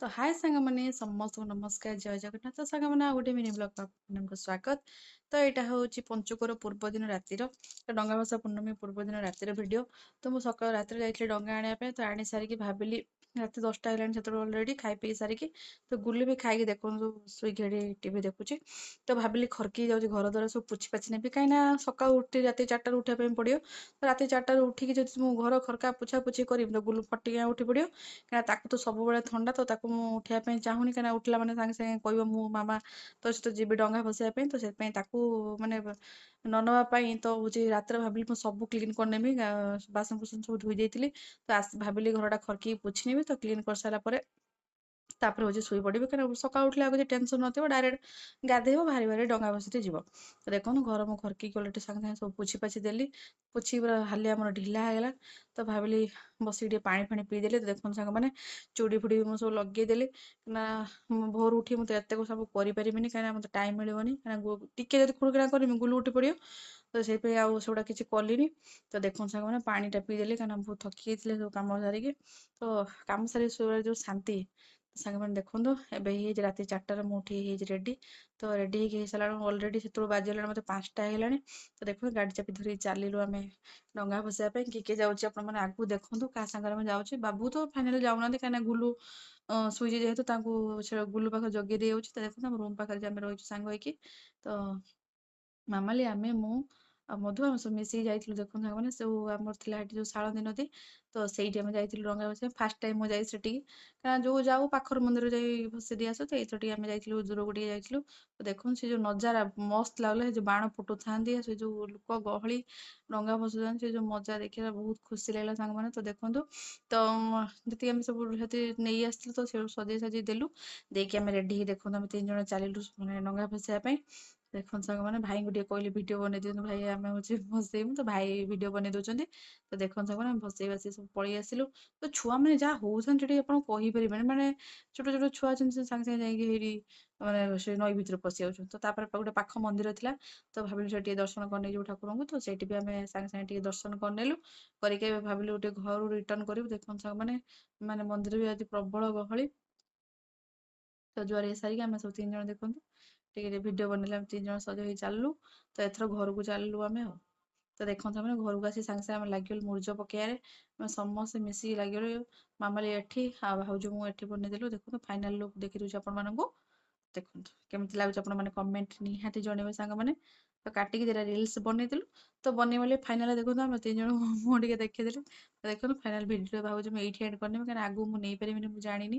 ତ ହାଏ ସାଙ୍ଗମାନେ ସମସ୍ତଙ୍କୁ ନମସ୍କାର ଜୟ ଜଗନ୍ନାଥ। ତ ସାଙ୍ଗମାନେ ଆଉ ଗୋଟେ ମିନି ବ୍ଲଗ୍ ଆପଣଙ୍କୁ ସ୍ୱାଗତ। ତ ଏଇଟା ହଉଛି ପଞ୍ଚୁକର ପୂର୍ବ ଦିନ ରାତିର ଡଙ୍ଗା ଭସା ପୂର୍ଣ୍ଣମୀ ପୂର୍ବ ଦିନ ରାତିର ଭିଡିଓ। ତ ମୁଁ ସକାଳ ରାତିରେ ଯାଇଥିଲି ଡଙ୍ଗା ଆଣିବା ପାଇଁ। ତ ଆଣି ସାରିକି ଭାବିଲି ରାତି 10ଟା ହେଲାଣି ସେତେବେଳେ ଅଲରେଡି ଖାଇ ପିଇ ସାରିକି। ତ ଗୁଲି ବି ଖାଇକି ଦେଖନ୍ତୁ ଶୋଇକି ଏଠି ଟିଭି ଦେଖୁଛି। ତ ଭାବିଲି ଖରକି ଯାଉଛି ଘର ଦ୍ୱାରା ସବୁ ପୋଛି ପାଛି ନେବି, କାହିଁକି ନା ସକାଳୁ ଉଠି ରାତି 4ଟାରୁ ଉଠିବା ପାଇଁ ପଡିବ। ତ ରାତି 4ଟାରୁ ଉଠିକି ଯଦି ମୁଁ ଘର ଖରକା ପୋଛା ପୋଛି କରିବି ତ ଗୁଲୁ ଫଟିକି ଉଠି ପଡିବ, କାହିଁକିନା ତାକୁ ତ ସବୁବେଳେ ଥଣ୍ଡା। ତ ତାକୁ ମୁଁ ଉଠିବା ପାଇଁ ଚାହୁଁନି, କାହିଁକିନା ଉଠିଲା ମାନେ ସାଙ୍ଗେ ସାଙ୍ଗେ କହିବ ମୁଁ ମାମା ତୋ ସହିତ ଯିବି ଡଙ୍ଗା ଭସେଇବା ପାଇଁ। ତ ସେଥିପାଇଁ ତାକୁ ମାନେ ନ ନେବା ପାଇଁ ତ ହଉଛି ରାତିରେ ଭାବିଲି ମୁଁ ସବୁ କ୍ଲିନ୍ କରିନେବି। ବାସନ କୁସନ ସବୁ ଧୋଇ ଦେଇଥିଲି। ତ ଭାବିଲି ଘରଟା ଖରକି ପୋଛି ନେବି। ତ କ୍ଲିନ୍ କରିସାରିଲା ପରେ ତାପରେ ହଉଛି ଶୋଇ ପଡିବି, କାରଣ ସକାଳୁ ଉଠିଲେ ଆଉ କିଛି ଟେନସନ ନଥିବ। ଡାଇରେକ୍ଟ ଗାଧେଇବ, ବାହାରି ବାହାରି ଡଙ୍ଗା ଭସେଇତେ ଯିବ। ତ ଦେଖନ୍ତୁ ଘର ମୁଁ ଖରକି ଗଲାଠି ସାଙ୍ଗେ ସାଙ୍ଗେ ସବୁ ପୋଛି ପାଛି ଦେଲି। ପୋଛି ପୁରା ହାଲିଆ ଆମର ଢିଲା ହେଇଗଲା। ତ ଭାବିଲି ବସିକି ଟିକେ ପାଣି ଫାଣି ପିଇଦେଲି। ତ ଦେଖନ୍ତୁ ସାଙ୍ଗମାନେ ଚୁଡ଼ି ଫୁଡ଼ି ମୁଁ ସବୁ ଲଗେଇଦେଲି, ନା ଭୋରୁ ଉଠି ମୁଁ ତ ଏତେ ସବୁ କରିପାରିବିନି, କାହିଁକିନା ମତେ ଟାଇମ ମିଳିବନି। କାହିଁକିନା ଟିକେ ଯଦି ଖୁଡକିଣା କରିବି ଗୁଲୁ ଉଠି ପଡିବ। ତ ସେଇଥିପାଇଁ ଆଉ ସେଗୁଡା କିଛି କଲିନି। ତ ଦେଖନ୍ତୁ ସାଙ୍ଗମାନେ ପାଣି ଟା ପିଇଦେଲି, କାହିଁକିନା ବହୁତ ଥକି ଯାଇଥିଲେ ସବୁ କାମ ସାରିକି। ତ କାମ ସାରିକି ଶୋଇବାରେ ଯୋଉ ଶାନ୍ତି। ସାଙ୍ଗମାନେ ଦେଖନ୍ତୁ ଏବେ ହେଇଯାଇଛି ରାତି 4ଟାରେ ମୁଁ ଉଠି ହେଇଛି ରେଡି। ତ ରେଡି ହେଇକି ହେଇସାରିଲା ଅଲରେଡି ସେତେବେଳେ ବାଜିଗଲାଣି ମତେ 5ଟା ହେଇଗଲାଣି। ତ ଦେଖନ୍ତୁ ଗାଡି ଚାପି ଧରିକି ଚାଲିଲୁ ଆମେ ଡଙ୍ଗା ଭସେଇବା ପାଇଁ। କିଏ କିଏ ଯାଉଛି ଆପଣ ମାନେ ଆଗକୁ ଦେଖନ୍ତୁ କାହା ସାଙ୍ଗରେ ଆମେ ଯାଉଛି। ବାବୁ ତ ଫାଇନାଲି ଯାଉନାହାନ୍ତି, କାହିଁକିନା ଗୁଲୁ ଶୋଇଛି ଯେହେତୁ ତାଙ୍କୁ ସେ ଗୁଲୁ ପାଖରେ ଜଗେଇ ଦେଇ ଯାଉଛି। ତ ଦେଖନ୍ତୁ ଆମ ରୁମ ପାଖରେ ଆମେ ରହିଛୁ ସାଙ୍ଗ ହେଇକି। ତ ମାମାଲି ଆମେ ମୁଁ ଆଉ ମଧୁ ଆମେ ସବୁ ମିଶିକି ଯାଇଥିଲୁ। ଦେଖନ୍ତୁ ସାଙ୍ଗମାନେ ସବୁ ଆମର ଥିଲା ସେଠି ଯୋଉ ଶାଳନ୍ଦୀ ନଦୀ। ତ ସେଇଠି ଆମେ ଯାଇଥିଲୁ ଡଙ୍ଗା ଭସେଇବା। ଫାର୍ଷ୍ଟ ଟାଇମ ମୁଁ ଯାଇଛି ସେଠିକି, କାରଣ ଯୋଉ ଯାଉ ପାଖର ମନ୍ଦିର ଯାଇ ଭସେଇ ଦେଇ ଆସୁ। ତ ଏଇଥର ଟିକେ ଆମେ ଯାଇଥିଲୁ ଦୂରକୁ ଟିକେ ଯାଇଥିଲୁ। ତ ଦେଖନ୍ତୁ ସେ ଯୋଉ ନଜାରା ମସ୍ତ ଲାଗୁଲା, ସେ ଯୋଉ ବାଣ ଫୁଟୁଥାନ୍ତି, ସେ ଯୋଉ ଲୋକ ଗହଳି ଡଙ୍ଗା ଭସଉଥାନ୍ତି, ସେ ଯୋଉ ମଜା ଦେଖିବା ବହୁତ ଖୁସି ଲାଗିଲା ସାଙ୍ଗମାନେ। ତ ଦେଖନ୍ତୁ ତ ଯେତିକି ଆମେ ସବୁ ସେଠି ନେଇ ଆସିଥିଲୁ ତ ସେଠୁ ସଜେଇ ସଜେଇ ଦେଲୁ। ଦେଇକି ଆମେ ରେଡି ହେଇକି ଦେଖନ୍ତୁ ଆମେ 3 ଜଣ ଚାଲିଲୁ ମାନେ ଡଙ୍ଗା ଭସେଇବା ପାଇଁ। ଦେଖନ୍ତୁ ସାଙ୍ଗମାନେ ଭାଇଙ୍କୁ ଟିକେ କହିଲି ଭିଡିଓ ବନେଇ ଦିଅନ୍ତୁ, ଭାଇ ଆମେ ହଉଛି ଭସେଇବୁ। ତ ଭାଇ ଭିଡିଓ ବନେଇ ଦଉଛନ୍ତି। ତ ଦେଖନ୍ତୁ ସାଙ୍ଗମାନେ ଆମେ ଭସେଇ ଭାସେଇ ସବୁ ପଳେଇ ଆସିଲୁ। ତ ଛୁଆ ମାନେ ଯାହା ହଉଛନ୍ତି ସେଠି ଆପଣ କହିପାରିବେନି, ମାନେ ଛୋଟ ଛୋଟ ଛୁଆ ଅଛନ୍ତି ସେ ସାଙ୍ଗେ ସାଙ୍ଗେ ଯାଇକି ହେଇଠି ମାନେ ସେ ନଈ ଭିତରେ ପଶି ଯାଉଛନ୍ତି। ତ ତାପରେ ଗୋଟେ ପାଖ ମନ୍ଦିର ଥିଲା। ତ ଭାବିଲୁ ସେଠି ଟିକେ ଦର୍ଶନ କରିନେଇଯିବୁ ଠାକୁରଙ୍କୁ। ତ ସେଇଠି ବି ଆମେ ସାଙ୍ଗେ ସାଙ୍ଗେ ଟିକେ ଦର୍ଶନ କରିନେଲୁ। କରିକି ଏବେ ଭାବିଲୁ ଗୋଟେ ଘରୁ ରିଟର୍ଣ କରିବୁ। ଦେଖନ୍ତୁ ସାଙ୍ଗମାନେ ମାନେ ମନ୍ଦିର ବି ଆଜି ପ୍ରବଳ ଗହଳି। ତ ଜୁହାର ହେଇସାରିକି ଆମେ ସବୁ 3 ଜଣ ଦେଖନ୍ତୁ ଟିକେ ଭିଡିଓ ବନେଇଲେ ଆମେ 3 ଜଣ ସଜ ହେଇ ଚାଲିଲୁ। ତ ଏଥର ଘରକୁ ଚାଲିଲୁ ଆମେ ଆଉ। ତ ଦେଖନ୍ତୁ ଆମେ ଘରକୁ ଆସି ସାଙ୍ଗେ ସାଙ୍ଗେ ଆମେ ଲାଗିଗଲୁ ମୁର୍ଜ ପକେଇବାରେ। ଆମେ ସମସ୍ତେ ମିଶିକି ଲାଗିଗଲୁ। ମାମାଲି ଏଠି ଆଉ ଭାଉଜ ମୁଁ ଏଠି ବନେଇଦେଲୁ। ଦେଖନ୍ତୁ ଫାଇନାଲ ଲୁକ୍ ଦେଖି ଦଉଛି ଆପଣ ମାନଙ୍କୁ। ଦେଖନ୍ତୁ କେମିତି ଲାଗୁଛି ଆପଣ ମାନେ କମେଣ୍ଟ ନିହାତି ଜଣେଇବେ ସାଙ୍ଗମାନେ। ତ କାଟିକି ଦିଟା ରିଲ୍ସ ବନେଇଦେଲୁ। ତ ବନେଇଲେ ଫାଇନାଲ ଦେଖନ୍ତୁ ଆମେ 3 ଜଣ ମୁହଁ ଟିକେ ଦେଖେଇଦେଲୁ। ତ ଦେଖନ୍ତୁ ଫାଇନାଲ ଭିଡିଓ ଭାବୁଛି ମୁଁ ଏଇଠି ଏଣ୍ଡ କରିନେବି, କାହିଁକିନା ଆଗକୁ ମୁଁ ନେଇପାରିବିନି ମୁଁ ଜାଣିନି।